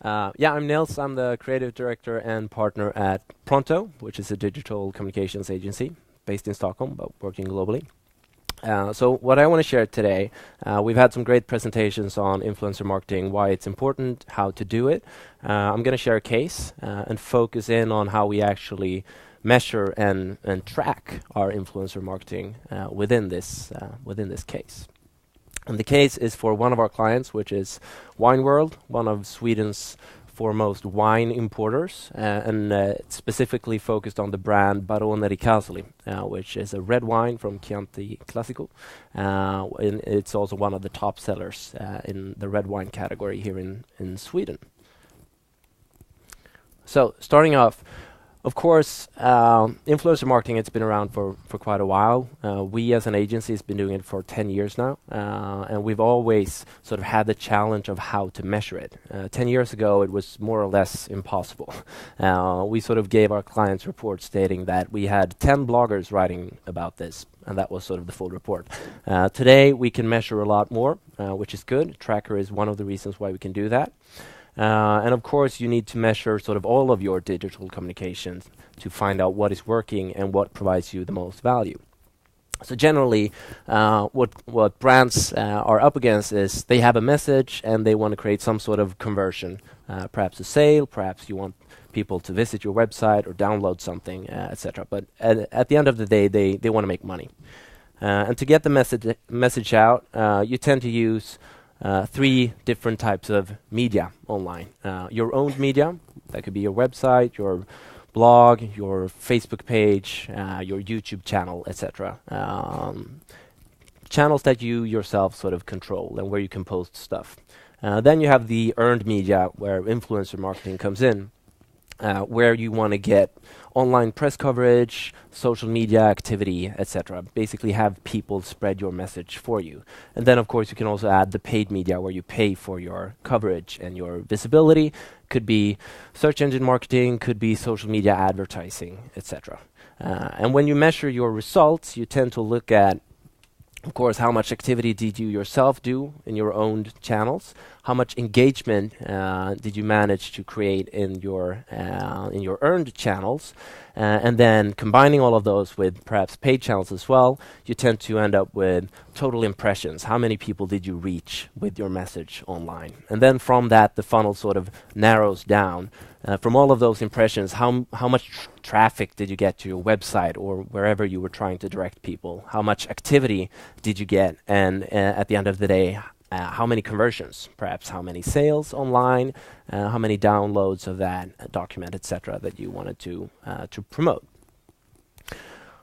Yeah, I'm Nils. I'm the creative director and partner at Pronto, which is a digital communications agency based in Stockholm, but working globally. So what I want to share today, we've had some great presentations on influencer marketing, why it's important, how to do it. I'm going to share a case and focus in on how we actually measure and track our influencer marketing within this case. And the case is for one of our clients, which is Wine World, one of Sweden's foremost wine importers, and specifically focused on the brand Barone Ricasoli, which is a red wine from Chianti Classico. It's also one of the top sellers in the red wine category here in Sweden. So starting off, of course, influencer marketing, it's been around for quite a while. We as an agency has been doing it for 10 years now, and we've always sort of had the challenge of how to measure it. 10 years ago, it was more or less impossible. We sort of gave our clients reports stating that we had 10 bloggers writing about this, and that was sort of the full report. Today, we can measure a lot more, which is good. Traackr is one of the reasons why we can do that. And of course, you need to measure sort of all of your digital communications to find out what is working and what provides you the most value. So generally, what brands are up against is they have a message and they want to create some sort of conversion, perhaps a sale, perhaps you want people to visit your website or download something, etc. But at the end of the day, they want to make money. And to get the message out, you tend to use three different types of media online. Your own media, that could be your website, your blog, your Facebook page, your YouTube channel, etc. Channels that you yourself sort of control and where you can post stuff. Then you have the earned media, where influencer marketing comes in, where you want to get online press coverage, social media activity, etc. Basically have people spread your message for you. And then, of course, you can also add the paid media, where you pay for your coverage and your visibility. Could be search engine marketing, could be social media advertising, etc. And when you measure your results, you tend to look at, of course, how much activity did you yourself do in your own channels? How much engagement did you manage to create in your earned channels? And then combining all of those with perhaps paid channels as well, you tend to end up with total impressions. How many people did you reach with your message online? And then from that, the funnel sort of narrows down. From all of those impressions, how much traffic did you get to your website or wherever you were trying to direct people? How much activity did you get? And at the end of the day, how many conversions, perhaps how many sales online, how many downloads of that document, etc., that you wanted to promote.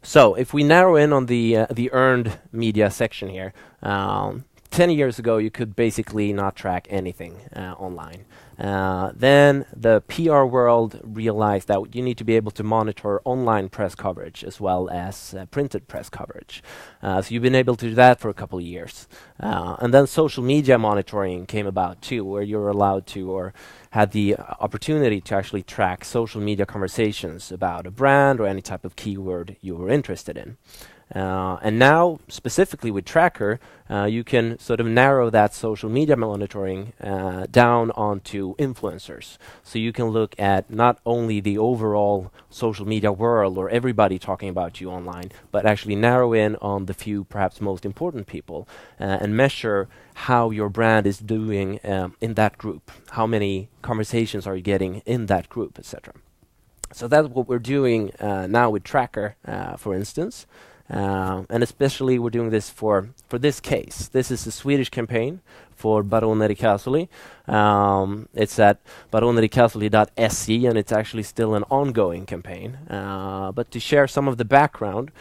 So if we narrow in on the earned media section here, 10 years ago, you could basically not track anything online. Then the PR world realized that you need to be able to monitor online press coverage as well as printed press coverage. So you've been able to do that for a couple of years. And then social media monitoring came about too, where you're allowed to or had the opportunity to actually track social media conversations about a brand or any type of keyword you were interested in. And now, specifically with Traackr, you can sort of narrow that social media monitoring down onto influencers. So you can look at not only the overall social media world or everybody talking about you online, but actually narrow in on the few perhaps most important people and measure how your brand is doing in that group. How many conversations are you getting in that group, etc. So that's what we're doing now with Traackr, for instance. And especially we're doing this for this case. This is a Swedish campaign for Barone Ricasoli. It's at baronericasoli.se, and it's actually still an ongoing campaign. But to share some of the background,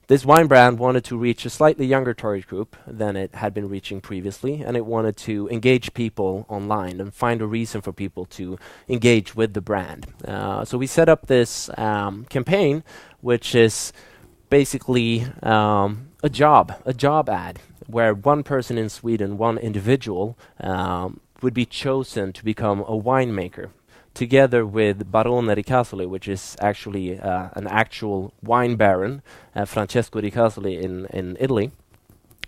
this wine brand wanted to reach a slightly younger target group than it had been reaching previously, and it wanted to engage people online and find a reason for people to engage with the brand. So we set up this campaign, which is basically a job ad, where one person in Sweden, one individual, would be chosen to become a winemaker, together with Barone Ricasoli, which is actually an actual wine baron, Francesco Ricasoli in Italy.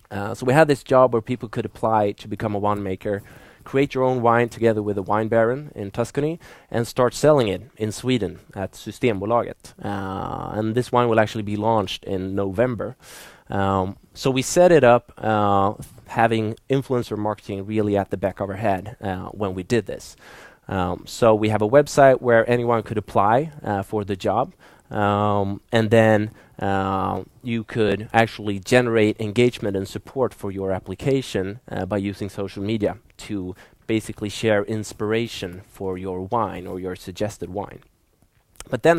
So we had this job where people could apply to become a winemaker, create your own wine together with a wine baron in Tuscany and start selling it in Sweden at Systembolaget. And this wine will actually be launched in November. So we set it up having influencer marketing really at the back of our head when we did this. So we have a website where anyone could apply for the job. And then you could actually generate engagement and support for your application by using social media to basically share inspiration for your wine or your suggested wine. But then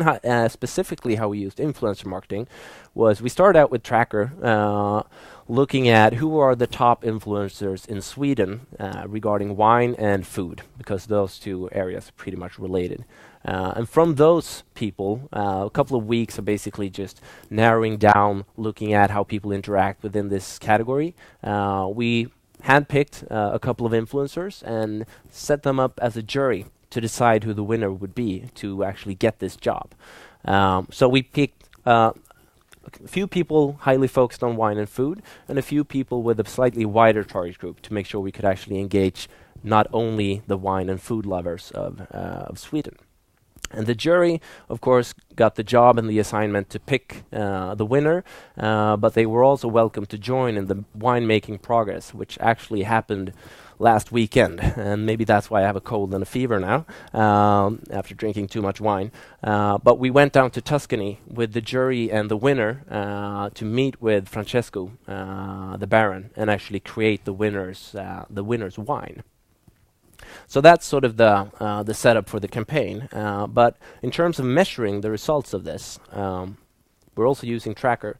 specifically how we used influencer marketing was we started out with Traackr, looking at who are the top influencers in Sweden regarding wine and food, because those two areas are pretty much related. And from those people, a couple of weeks of basically just narrowing down, looking at how people interact within this category. We handpicked a couple of influencers and set them up as a jury to decide who the winner would be to actually get this job. So we picked a few people highly focused on wine and food, and a few people with a slightly wider target group to make sure we could actually engage not only the wine and food lovers of Sweden. And the jury, of course, got the job and the assignment to pick the winner, but they were also welcome to join in the winemaking progress, which actually happened last weekend. And maybe that's why I have a cold and a fever now, after drinking too much wine. But we went down to Tuscany with the jury and the winner to meet with Francesco, the Baron, and actually create the winner's wine. So that's sort of the setup for the campaign. But in terms of measuring the results of this, we're also using Traackr.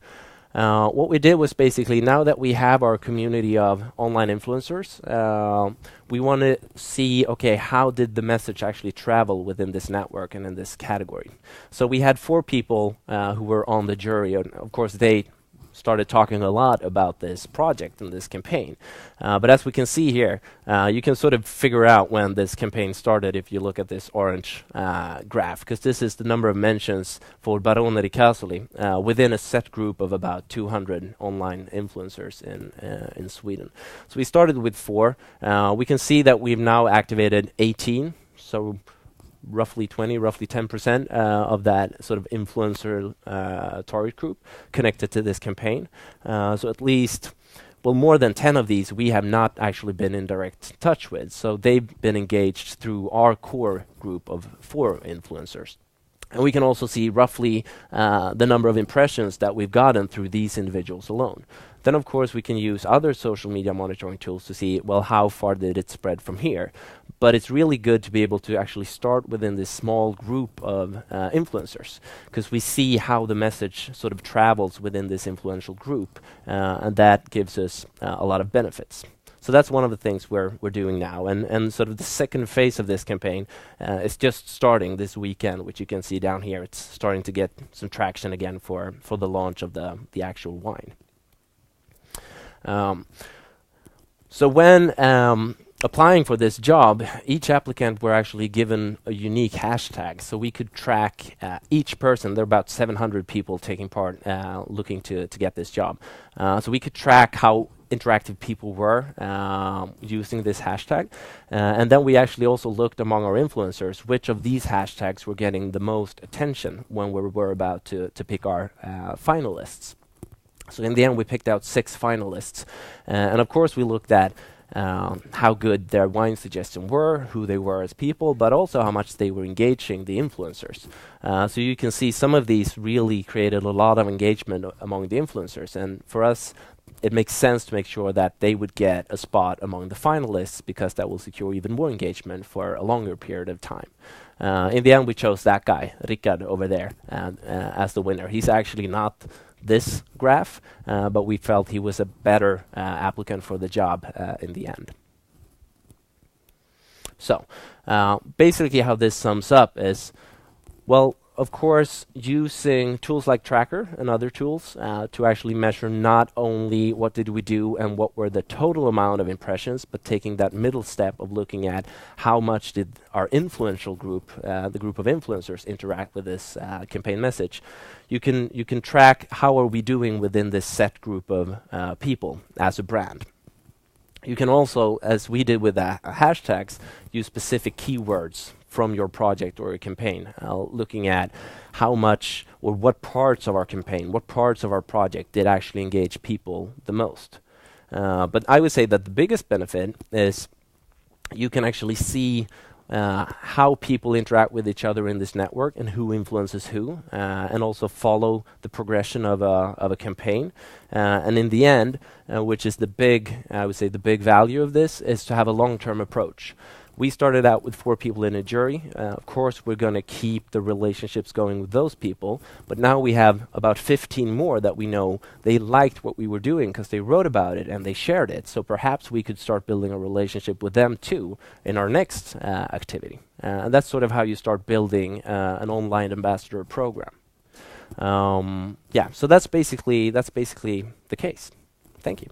What we did was basically, now that we have our community of online influencers, we want to see, okay, how did the message actually travel within this network and in this category? So we had 4 people who were on the jury, and of course they started talking a lot about this project and this campaign. But as we can see here, you can sort of figure out when this campaign started if you look at this orange graph, because this is the number of mentions for Barone di Casoli within a set group of about 200 online influencers in Sweden. So we started with 4. We can see that we've now activated 18, so roughly 10% of that sort of influencer target group connected to this campaign. So at least, well, more than 10 of these we have not actually been in direct touch with. So they've been engaged through our core group of 4 influencers. And we can also see roughly the number of impressions that we've gotten through these individuals alone. Then, of course, we can use other social media monitoring tools to see, well, how far did it spread from here? But it's really good to be able to actually start within this small group of influencers, because we see how the message sort of travels within this influential group, and that gives us a lot of benefits. So that's one of the things we're doing now, and sort of the second phase of this campaign is just starting this weekend, which you can see down here. It's starting to get some traction again for the launch of the actual wine. So when applying for this job, each applicant were actually given a unique hashtag, so we could track each person. There are about 700 people taking part, looking to get this job. So we could track how interactive people were using this hashtag. And then we actually also looked among our influencers which of these hashtags were getting the most attention when we were about to pick our finalists. So in the end we picked out 6 finalists. And of course we looked at how good their wine suggestions were, who they were as people, but also how much they were engaging the influencers. So you can see some of these really created a lot of engagement among the influencers, and for us it makes sense to make sure that they would get a spot among the finalists, because that will secure even more engagement for a longer period of time. In the end we chose that guy, Rickard, over there, as the winner. He's actually not this graph, but we felt he was a better applicant for the job in the end. So basically how this sums up is, well, of course, using tools like Traackr and other tools to actually measure not only what did we do and what were the total amount of impressions, but taking that middle step of looking at how much did our influential group, the group of influencers, interact with this campaign message. You can track how are we doing within this set group of people as a brand. You can also, as we did with the hashtags, use specific keywords from your project or your campaign, looking at how much or what parts of our campaign, what parts of our project did actually engage people the most. But I would say that the biggest benefit is you can actually see how people interact with each other in this network and who influences who, and also follow the progression of a campaign. And in the end, which is the big, I would say, the big value of this is to have a long-term approach. We started out with 4 people in a jury. Of course, we're going to keep the relationships going with those people, but now we have about 15 more that we know they liked what we were doing because they wrote about it and they shared it. So perhaps we could start building a relationship with them too in our next activity. And that's sort of how you start building an online ambassador program. Yeah, so that's basically the case. Thank you.